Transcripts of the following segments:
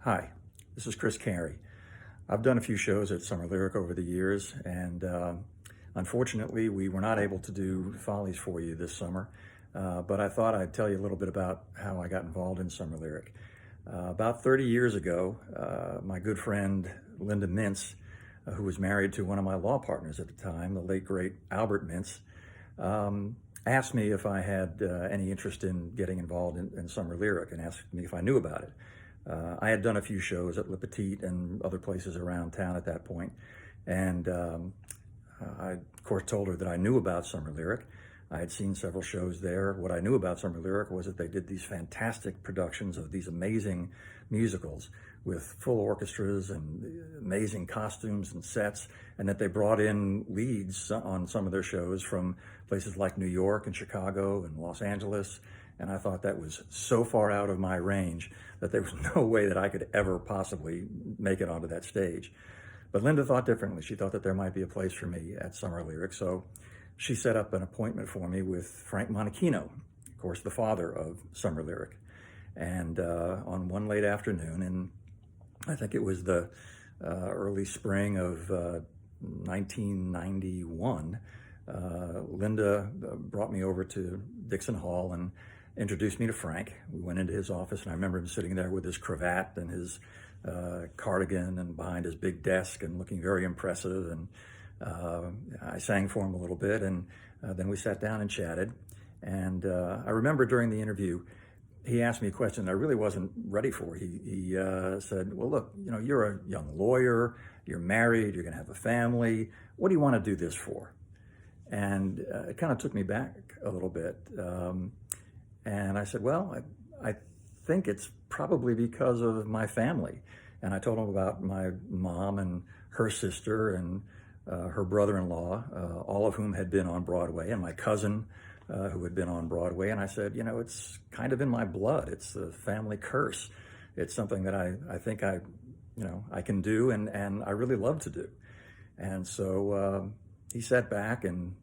Hi, this is Carey. I've done a few shows at Summer Lyric over the years, and unfortunately, we were not able to do Follies for you this summer, but I thought I'd tell you a little bit about how I got involved in Summer Lyric. About 30 years ago, my good friend Linda Mintz, who was married to one of my law partners at the time, the late great Albert Mintz, asked me if I had any interest in getting involved in Summer Lyric, and asked me if I knew about it. I had done a few shows at Le Petit and other places around town at that point, and I, of course, told her that I knew about Summer Lyric. I had seen several shows there. What I knew about Summer Lyric was that they did these fantastic productions of these amazing musicals with full orchestras and amazing costumes and sets, and that they brought in leads on some of their shows from places like New York and Chicago and Los Angeles. And I thought that was so far out of my range that there was no way that I could ever possibly make it onto that stage. But Linda thought differently. She thought that there might be a place for me at Summer Lyric. So she set up an appointment for me with Frank Monachino, of course, the father of Summer Lyric. And on one late afternoon, and I think it was the early spring of 1991, Linda brought me over to Dixon Hall and introduced me to Frank. We went into his office, and I remember him sitting there with his cravat and his cardigan and behind his big desk and looking very impressive. And I sang for him a little bit, and then we sat down and chatted. And I remember during the interview, he asked me a question I really wasn't ready for. He said, well, look, you're a young lawyer, you're married, you're going to have a family. What do you want to do this for? And it kind of took me back a little bit. And I said, well, I think it's probably because of my family. And I told him about my mom and her sister and her brother-in-law, all of whom had been on Broadway, and my cousin who had been on Broadway. And I said, it's kind of in my blood. It's the family curse. It's something that I think I can do and I really love to do. And so he sat back and,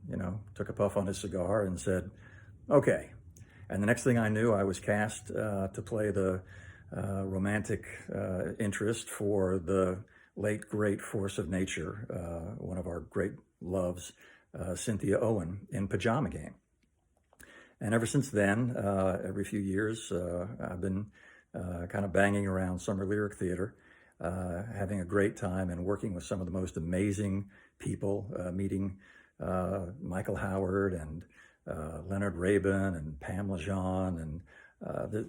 took a puff on his cigar and said, okay. And the next thing I knew, I was cast to play the romantic interest for the late, great force of nature, one of our great loves, Cynthia Owen, in Pajama Game. And ever since then, every few years, I've been kind of banging around Summer Lyric Theater, having a great time and working with some of the most amazing people, meeting Michael Howard and Leonard Rabin and Pamela Jean and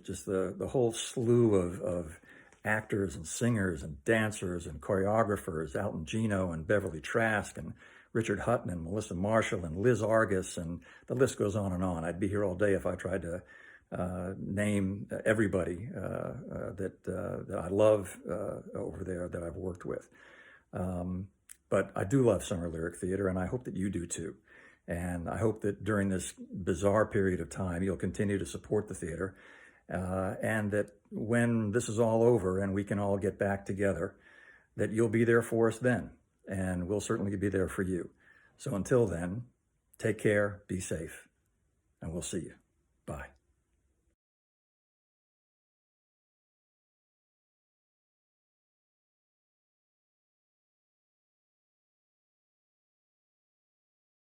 just the whole slew of actors and singers and dancers and choreographers, Alton Gino and Beverly Trask and Richard Hutton and Melissa Marshall and Liz Argus, and the list goes on and on. I'd be here all day if I tried to name everybody that I love over there that I've worked with. But I do love Summer Lyric Theater, and I hope that you do too. And I hope that during this bizarre period of time, you'll continue to support the theater, and that when this is all over and we can all get back together, that you'll be there for us then, and we'll certainly be there for you. So until then, take care, be safe, and we'll see you.